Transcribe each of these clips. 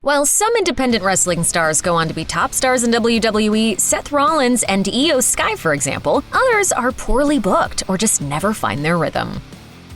While some independent wrestling stars go on to be top stars in WWE, Seth Rollins and Io Sky, for example, others are poorly booked or just never find their rhythm.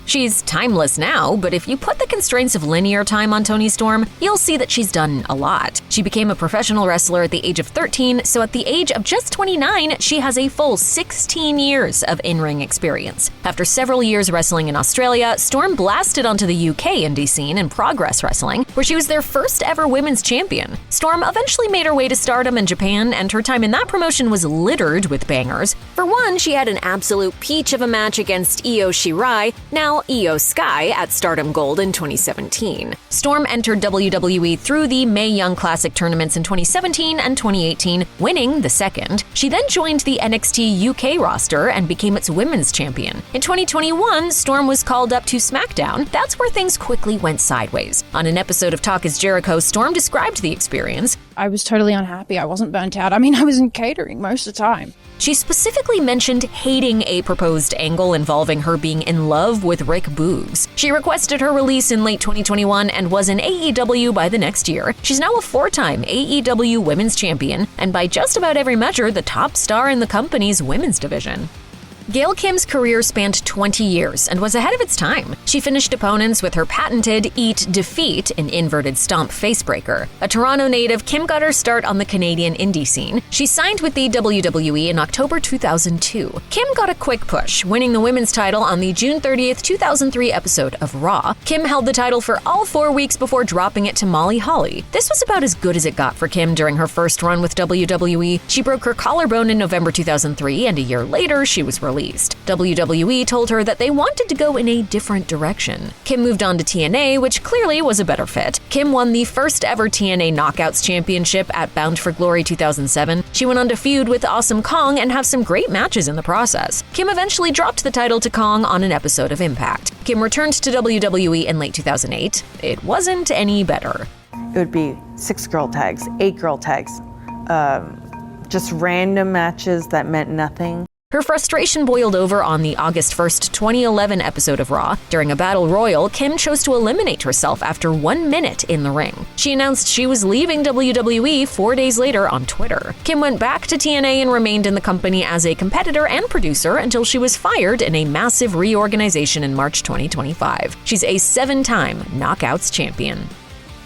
She's timeless now, but if you put the constraints of linear time on Toni Storm, you'll see that she's done a lot. She became a professional wrestler at the age of 13, so at the age of just 29, she has a full 16 years of in-ring experience. After several years wrestling in Australia, Storm blasted onto the UK indie scene in Progress Wrestling, where she was their first ever women's champion. Storm eventually made her way to stardom in Japan, and her time in that promotion was littered with bangers. For one, she had an absolute peach of a match against Io Shirai, now Io Sky, at Stardom Gold in 2017. Storm entered WWE through the Mae Young Classic tournaments in 2017 and 2018, winning the second. She then joined the NXT UK roster and became its women's champion. In 2021, Storm was called up to SmackDown. That's where things quickly went sideways. On an episode of Talk is Jericho, Storm described the experience. I was totally unhappy. I wasn't burnt out. I mean, I was in catering most of the time. She specifically mentioned hating a proposed angle involving her being in love with Rick Boogs. She requested her release in late 2021 and was in AEW by the next year. She's now a four-time AEW Women's Champion, and by just about every measure, the top star in the company's women's division. Gail Kim's career spanned 20 years and was ahead of its time. She finished opponents with her patented Eat Defeat, an inverted stomp facebreaker. A Toronto native, Kim got her start on the Canadian indie scene. She signed with the WWE in October 2002. Kim got a quick push, winning the women's title on the June 30th, 2003 episode of Raw. Kim held the title for all 4 weeks before dropping it to Molly Holly. This was about as good as it got for Kim during her first run with WWE. She broke her collarbone in November 2003, and a year later, she was released. WWE told her that they wanted to go in a different direction. Kim moved on to TNA, which clearly was a better fit. Kim won the first ever TNA Knockouts Championship at Bound for Glory 2007. She went on to feud with Awesome Kong and have some great matches in the process. Kim eventually dropped the title to Kong on an episode of Impact. Kim returned to WWE in late 2008. It wasn't any better. It would be 6 girl tags, 8 girl tags, just random matches that meant nothing. Her frustration boiled over on the August 1st, 2011 episode of Raw. During a battle royal, Kim chose to eliminate herself after 1 minute in the ring. She announced she was leaving WWE 4 days later on Twitter. Kim went back to TNA and remained in the company as a competitor and producer until she was fired in a massive reorganization in March 2025. She's a 7-time Knockouts champion.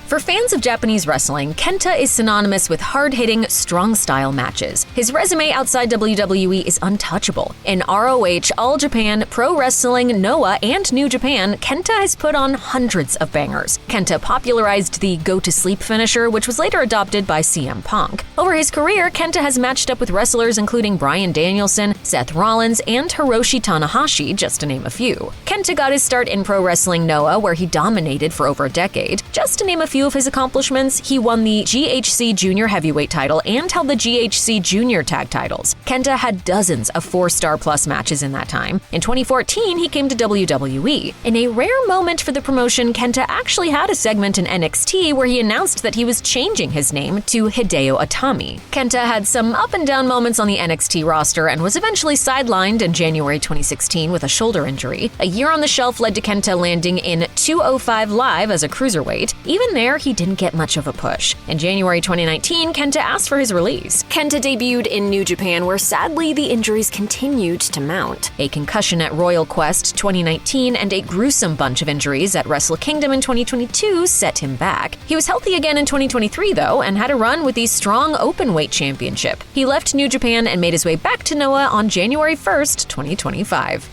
For fans of Japanese wrestling, KENTA is synonymous with hard-hitting, strong-style matches. His resume outside WWE is untouchable. In ROH, All Japan, Pro Wrestling, Noah, and New Japan, KENTA has put on hundreds of bangers. KENTA popularized the go-to-sleep finisher, which was later adopted by CM Punk. Over his career, KENTA has matched up with wrestlers including Bryan Danielson, Seth Rollins, and Hiroshi Tanahashi, just to name a few. KENTA got his start in Pro Wrestling Noah, where he dominated for over a decade. Just to name a few of his accomplishments, he won the GHC Junior Heavyweight title and held the GHC Junior Tag titles. KENTA had dozens of 4-star-plus matches in that time. In 2014, he came to WWE. In a rare moment for the promotion, KENTA actually had a segment in NXT where he announced that he was changing his name to Hideo Itami. KENTA had some up-and-down moments on the NXT roster and was eventually sidelined in January 2016 with a shoulder injury. A year on the shelf led to KENTA landing in 205 Live as a cruiserweight. Even there, he didn't get much of a push. In January 2019, KENTA asked for his release. KENTA debuted in New Japan, where sadly the injuries continued to mount. A concussion at Royal Quest 2019 and a gruesome bunch of injuries at Wrestle Kingdom in 2022 set him back. He was healthy again in 2023, though, and had a run with the strong openweight championship. He left New Japan and made his way back to Noah on January 1st, 2025.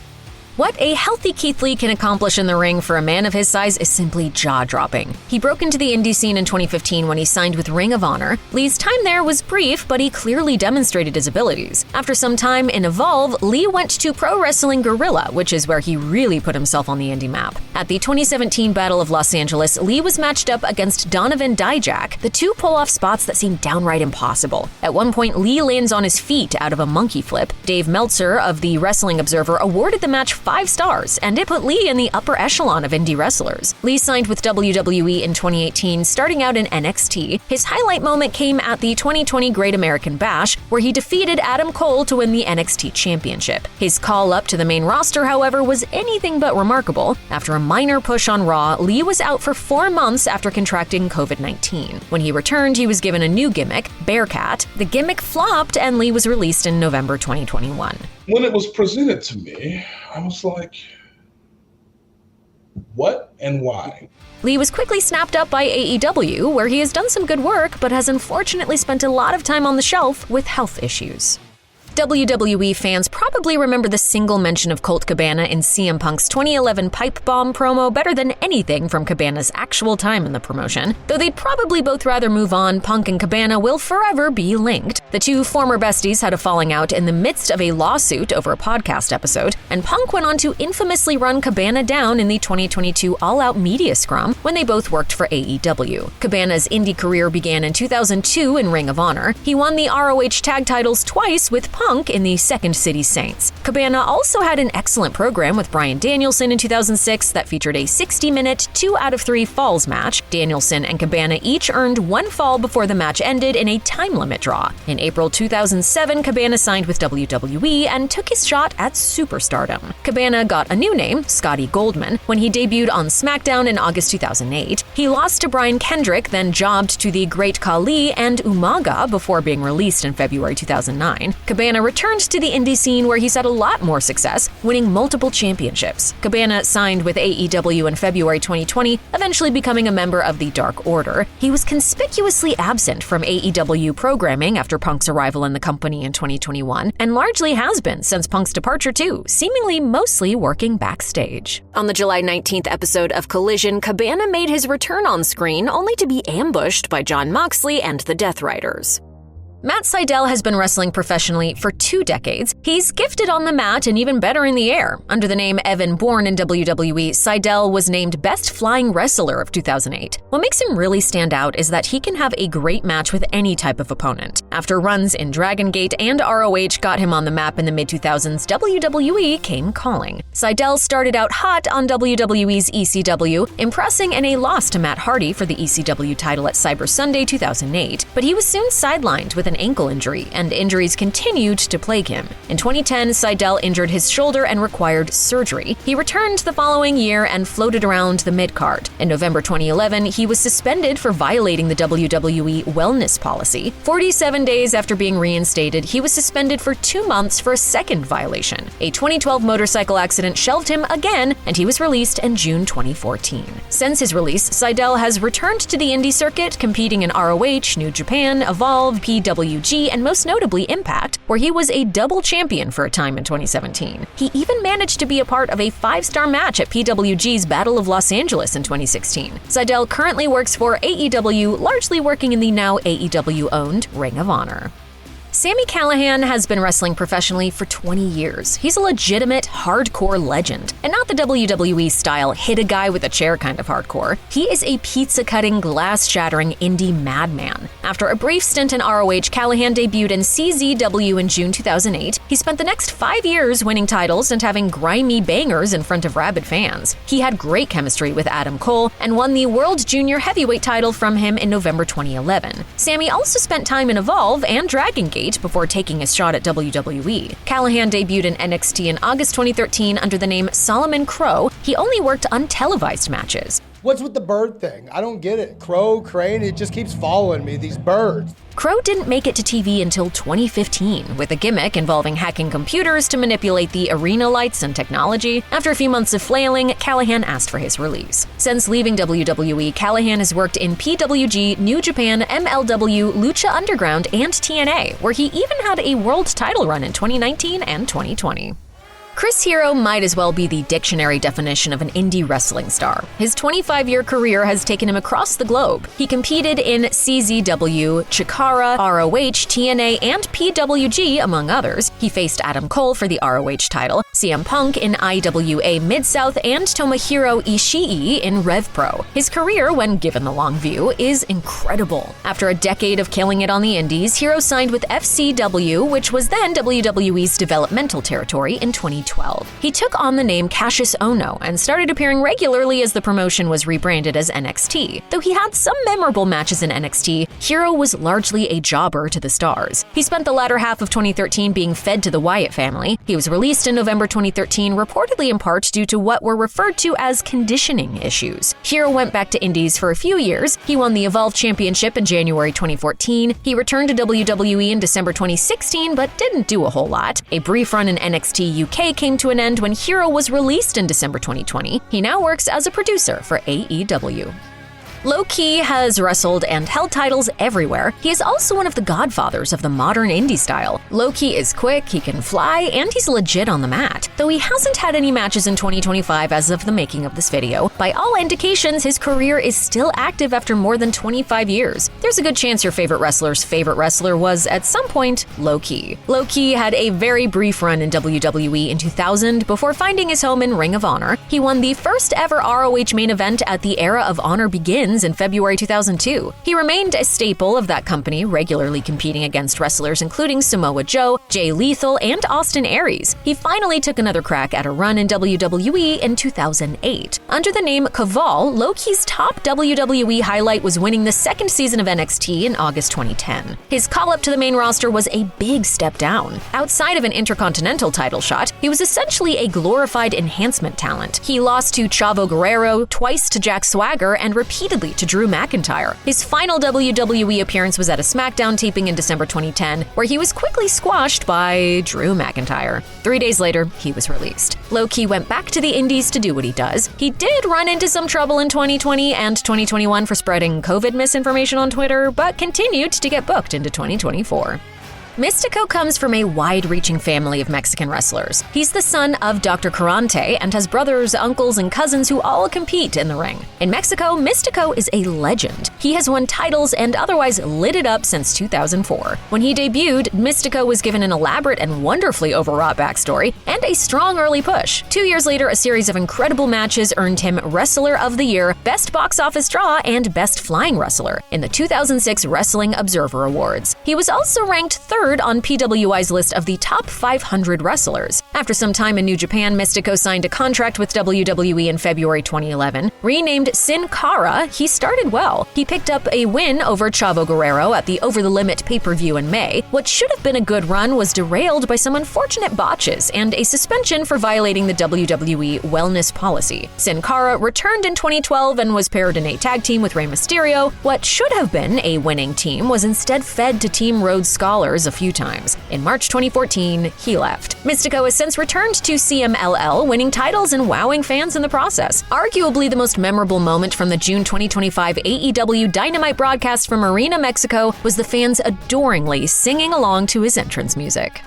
What a healthy Keith Lee can accomplish in the ring for a man of his size is simply jaw-dropping. He broke into the indie scene in 2015 when he signed with Ring of Honor. Lee's time there was brief, but he clearly demonstrated his abilities. After some time in Evolve, Lee went to Pro Wrestling Guerrilla, which is where he really put himself on the indie map. At the 2017 Battle of Los Angeles, Lee was matched up against Donovan Dijak. The two pull off spots that seem downright impossible. At one point, Lee lands on his feet out of a monkey flip. Dave Meltzer of the Wrestling Observer awarded the match 5 stars, and it put Lee in the upper echelon of indie wrestlers. Lee signed with WWE in 2018, starting out in NXT. His highlight moment came at the 2020 Great American Bash, where he defeated Adam Cole to win the NXT Championship. His call up to the main roster, however, was anything but remarkable. After a minor push on Raw, Lee was out for 4 months after contracting COVID-19. When he returned, he was given a new gimmick, Bearcat. The gimmick flopped, and Lee was released in November 2021. When it was presented to me, I was like, what and why? Lee was quickly snapped up by AEW, where he has done some good work, but has unfortunately spent a lot of time on the shelf with health issues. WWE fans probably remember the single mention of Colt Cabana in CM Punk's 2011 Pipe Bomb promo better than anything from Cabana's actual time in the promotion. Though they'd probably both rather move on, Punk and Cabana will forever be linked. The two former besties had a falling out in the midst of a lawsuit over a podcast episode, and Punk went on to infamously run Cabana down in the 2022 All Out Media Scrum when they both worked for AEW. Cabana's indie career began in 2002 in Ring of Honor. He won the ROH tag titles twice with Punk in the Second City Saints. Cabana also had an excellent program with Bryan Danielson in 2006 that featured a 60-minute 2 out of 3 falls match. Danielson and Cabana each earned 1 fall before the match ended in a time limit draw. In April 2007, Cabana signed with WWE and took his shot at superstardom. Cabana got a new name, Scotty Goldman, when he debuted on SmackDown in August 2008. He lost to Brian Kendrick, then jobbed to the Great Khali and Umaga before being released in February 2009. Cabana returned to the indie scene where he's had a lot more success, winning multiple championships. Cabana signed with AEW in February 2020, eventually becoming a member of the Dark Order. He was conspicuously absent from AEW programming after Punk's arrival in the company in 2021, and largely has been since Punk's departure too, seemingly mostly working backstage. On the July 19th episode of Collision, Cabana made his return on screen only to be ambushed by Jon Moxley and the Death Riders. Matt Sydal has been wrestling professionally for 2 decades. He's gifted on the mat and even better in the air. Under the name Evan Bourne in WWE, Sydal was named Best Flying Wrestler of 2008. What makes him really stand out is that he can have a great match with any type of opponent. After runs in Dragon Gate and ROH got him on the map in the mid-2000s, WWE came calling. Sydal started out hot on WWE's ECW, impressing in a loss to Matt Hardy for the ECW title at Cyber Sunday 2008, but he was soon sidelined with an ankle injury, and injuries continued to plague him. In 2010, Sydal injured his shoulder and required surgery. He returned the following year and floated around the mid-card. In November 2011, he was suspended for violating the WWE wellness policy. 47 days after being reinstated, he was suspended for 2 months for a second violation. A 2012 motorcycle accident shelved him again, and he was released in June 2014. Since his release, Sydal has returned to the indie circuit, competing in ROH, New Japan, Evolve, PWG, and most notably Impact, where he was a double champion for a time in 2017. He even managed to be a part of a 5-star match at PWG's Battle of Los Angeles in 2016. Sydal currently works for AEW, largely working in the now AEW-owned Ring of Honor. Sami Callihan has been wrestling professionally for 20 years. He's a legitimate, hardcore legend, and not the WWE-style hit-a-guy-with-a-chair kind of hardcore. He is a pizza-cutting, glass-shattering indie madman. After a brief stint in ROH, Callihan debuted in CZW in June 2008. He spent the next 5 years winning titles and having grimy bangers in front of rabid fans. He had great chemistry with Adam Cole and won the World Junior Heavyweight title from him in November 2011. Sami also spent time in Evolve and Dragon Gate before taking his shot at WWE. Callihan debuted in NXT in August 2013 under the name Solomon Crow. He only worked untelevised matches. What's with the bird thing? I don't get it. Crow, crane, it just keeps following me, these birds. Crow didn't make it to TV until 2015, with a gimmick involving hacking computers to manipulate the arena lights and technology. After a few months of flailing, Callihan asked for his release. Since leaving WWE, Callihan has worked in PWG, New Japan, MLW, Lucha Underground, and TNA, where he even had a world title run in 2019 and 2020. Chris Hero might as well be the dictionary definition of an indie wrestling star. His 25-year career has taken him across the globe. He competed in CZW, Chikara, ROH, TNA, and PWG, among others. He faced Adam Cole for the ROH title, CM Punk in IWA Mid-South, and Tomohiro Ishii in Rev Pro. His career, when given the long view, is incredible. After a decade of killing it on the indies, Hiro signed with FCW, which was then WWE's developmental territory, in 2012. He took on the name Cassius Ohno and started appearing regularly as the promotion was rebranded as NXT. Though he had some memorable matches in NXT, Hiro was largely a jobber to the stars. He spent the latter half of 2013 being fed to the Wyatt family. He was released in November 2013, reportedly in part due to what were referred to as conditioning issues. Hiro went back to indies for a few years. He won the Evolve Championship in January 2014. He returned to WWE in December 2016, but didn't do a whole lot. A brief run in NXT UK came to an end when Hiro was released in December 2020. He now works as a producer for AEW. Low-Ki has wrestled and held titles everywhere. He is also one of the godfathers of the modern indie style. Low-Ki is quick, he can fly, and he's legit on the mat. Though he hasn't had any matches in 2025 as of the making of this video, by all indications, his career is still active after more than 25 years. There's a good chance your favorite wrestler's favorite wrestler was, at some point, Low-Ki. Low-Ki had a very brief run in WWE in 2000 before finding his home in Ring of Honor. He won the first ever ROH main event at the Era of Honor Begins in February 2002. He remained a staple of that company, regularly competing against wrestlers including Samoa Joe, Jay Lethal, and Austin Aries. He finally took another crack at a run in WWE in 2008. Under the name Kaval, Low-Ki's top WWE highlight was winning the second season of NXT in August 2010. His call-up to the main roster was a big step down. Outside of an Intercontinental title shot, he was essentially a glorified enhancement talent. He lost to Chavo Guerrero, twice to Jack Swagger, and repeatedly to Drew McIntyre. His final WWE appearance was at a SmackDown taping in December 2010, where he was quickly squashed by Drew McIntyre. 3 days later, he was released. Low-Ki went back to the indies to do what he does. He did run into some trouble in 2020 and 2021 for spreading COVID misinformation on Twitter, but continued to get booked into 2024. Mistico comes from a wide-reaching family of Mexican wrestlers. He's the son of Dr. Carante and has brothers, uncles, and cousins who all compete in the ring. In Mexico, Mistico is a legend. He has won titles and otherwise lit it up since 2004. When he debuted, Mistico was given an elaborate and wonderfully overwrought backstory and a strong early push. 2 years later, a series of incredible matches earned him Wrestler of the Year, Best Box Office Draw, and Best Flying Wrestler in the 2006 Wrestling Observer Awards. He was also ranked third on PWI's list of the top 500 wrestlers. After some time in New Japan, Mistico signed a contract with WWE in February 2011. Renamed Sin Cara, he started well. He picked up a win over Chavo Guerrero at the Over the Limit pay-per-view in May. What should have been a good run was derailed by some unfortunate botches and a suspension for violating the WWE wellness policy. Sin Cara returned in 2012 and was paired in a tag team with Rey Mysterio. What should have been a winning team was instead fed to Team Rhodes Scholars a few times. In March 2014, he left. Mistico has since returned to CMLL, winning titles and wowing fans in the process. Arguably the most memorable moment from the June 2025 AEW Dynamite broadcast from Arena, Mexico was the fans adoringly singing along to his entrance music.